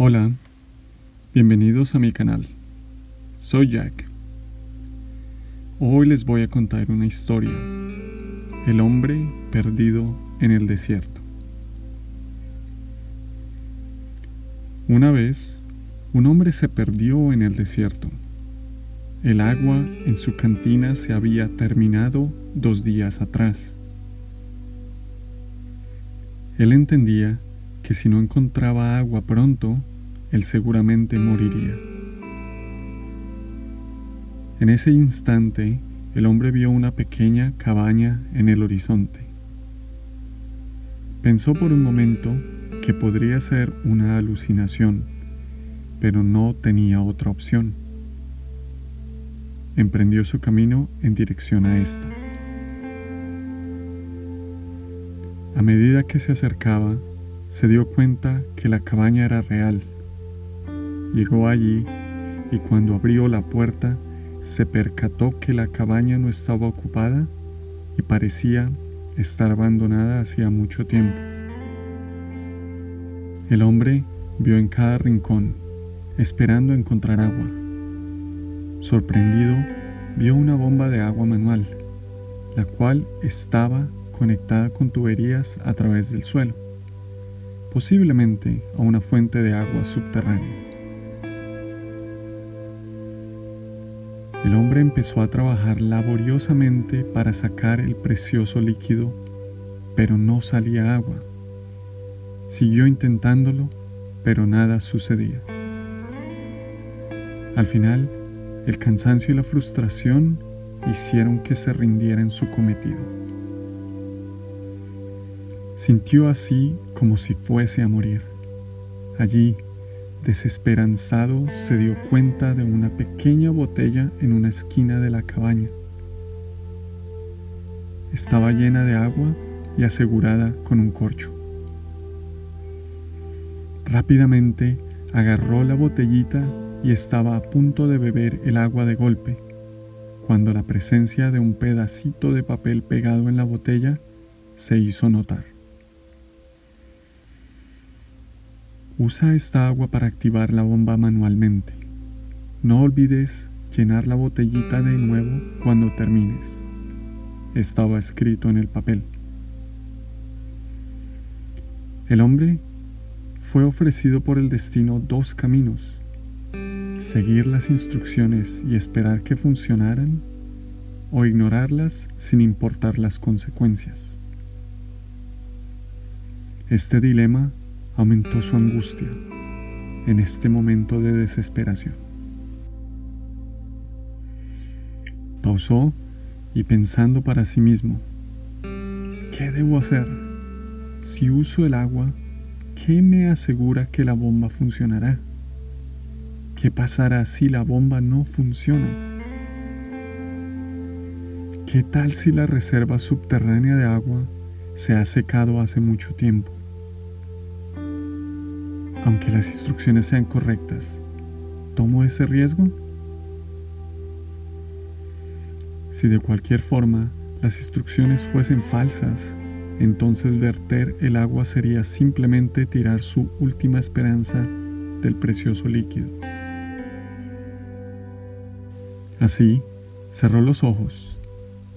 Hola, bienvenidos a mi canal. Soy Jack. Hoy les voy a contar una historia. El hombre perdido en el desierto. Una vez, un hombre se perdió en el desierto. El agua en su cantina se había terminado 2 días atrás. Él entendía que si no encontraba agua pronto, él seguramente moriría. En ese instante, el hombre vio una pequeña cabaña en el horizonte. Pensó por un momento que podría ser una alucinación, pero no tenía otra opción. Emprendió su camino en dirección a esta. A medida que se acercaba, se dio cuenta que la cabaña era real. Llegó allí y cuando abrió la puerta, se percató que la cabaña no estaba ocupada y parecía estar abandonada hacía mucho tiempo. El hombre vio en cada rincón, esperando encontrar agua. Sorprendido, vio una bomba de agua manual, la cual estaba conectada con tuberías a través del suelo, posiblemente a una fuente de agua subterránea. El hombre empezó a trabajar laboriosamente para sacar el precioso líquido, pero no salía agua. Siguió intentándolo, pero nada sucedía. Al final, el cansancio y la frustración hicieron que se rindiera en su cometido. Sintió así como si fuese a morir. Allí, desesperanzado, se dio cuenta de una pequeña botella en una esquina de la cabaña. Estaba llena de agua y asegurada con un corcho. Rápidamente agarró la botellita y estaba a punto de beber el agua de golpe, cuando la presencia de un pedacito de papel pegado en la botella se hizo notar. Usa esta agua para activar la bomba manualmente. No olvides llenar la botellita de nuevo cuando termines. Estaba escrito en el papel. El hombre fue ofrecido por el destino 2 caminos: seguir las instrucciones y esperar que funcionaran, o ignorarlas sin importar las consecuencias. Este dilema aumentó su angustia en este momento de desesperación. Pausó y pensando para sí mismo, ¿qué debo hacer? Si uso el agua, ¿qué me asegura que la bomba funcionará? ¿Qué pasará si la bomba no funciona? ¿Qué tal si la reserva subterránea de agua se ha secado hace mucho tiempo? Aunque las instrucciones sean correctas, ¿tomo ese riesgo? Si de cualquier forma las instrucciones fuesen falsas, entonces verter el agua sería simplemente tirar su última esperanza del precioso líquido. Así, cerró los ojos,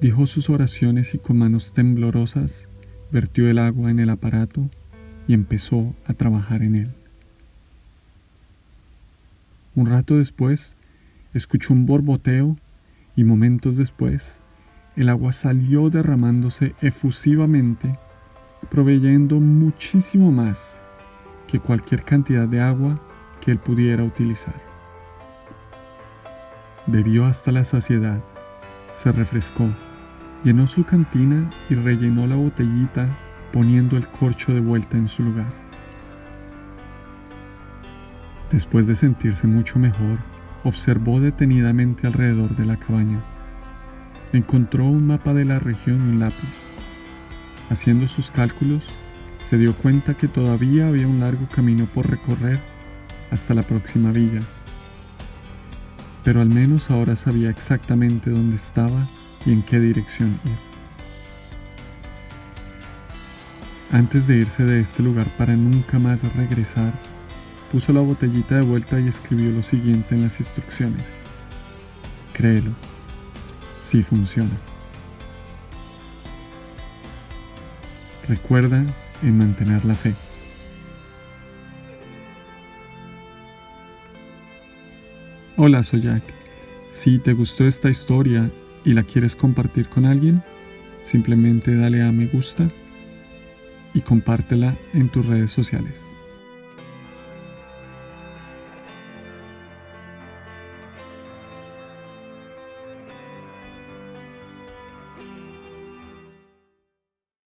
dijo sus oraciones y con manos temblorosas vertió el agua en el aparato y empezó a trabajar en él. Un rato después, escuchó un borboteo y momentos después, el agua salió derramándose efusivamente, proveyendo muchísimo más que cualquier cantidad de agua que él pudiera utilizar. Bebió hasta la saciedad, se refrescó, llenó su cantina y rellenó la botellita poniendo el corcho de vuelta en su lugar. Después de sentirse mucho mejor, observó detenidamente alrededor de la cabaña. Encontró un mapa de la región y un lápiz. Haciendo sus cálculos, se dio cuenta que todavía había un largo camino por recorrer hasta la próxima villa. Pero al menos ahora sabía exactamente dónde estaba y en qué dirección ir. Antes de irse de este lugar para nunca más regresar, Puso la botellita de vuelta y escribió lo siguiente en las instrucciones. Créelo, sí funciona. Recuerda en mantener la fe. Hola, soy Jack. Si te gustó esta historia y la quieres compartir con alguien, simplemente dale a me gusta y compártela en tus redes sociales.